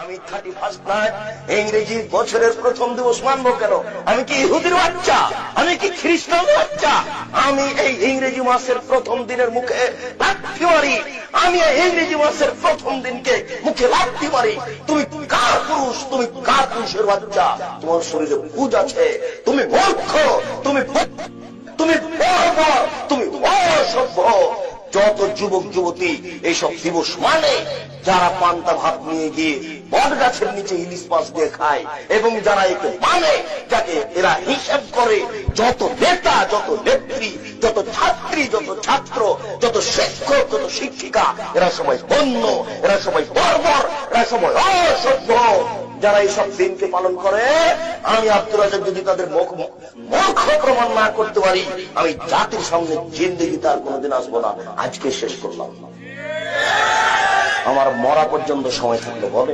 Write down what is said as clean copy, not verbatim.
আমি 31 নাইট ইংরেজি বছরের প্রথম দিবস মানবো কেন? আমি কি ইহুদির বাচ্চা? আমি কি খ্রিস্টান বাচ্চা? আমি এই ইংরেজি মাসের প্রথম দিনের মুখে লাথি মারি। আমি এই ইংরেজি মাসের প্রথম দিনকে মুখে লাথি মারি। তুমি কার পুরুষ? তুমি কার পুরুষের বাচ্চা? তোমার শরীরে পুজ আছে, তুমি মূর্খ, তুমি তুমি অসভ্য। যত যুবক যুবতী এইসব দিবস মানে যারা পান্তা ভাত নিয়ে গিয়ে বট গাছের নিচে ইলিশ মাছ দিয়ে খায়, এবং যারা একে মানে, যাকে এরা হিসাব করে, যত নেতা, যত নেত্রী, যত ছাত্রী, যত ছাত্র, যত শিক্ষক, যত শিক্ষিকা, এরা সবাই বন্য, এরা সবাই বর্বর, এরা সবাই অসভ্য। যারা এইসব দিনকে পালন করে, আমি আব্দুর রাজ্জাক যদি তাদের মূর্খ প্রমাণ না করতে পারি, আমি জাতির সামনে জিন্দেগিতে আর কোনোদিন আসবো না। আজকে শেষ করলাম, আমার মরা পর্যন্ত সময় থাকলে বলে।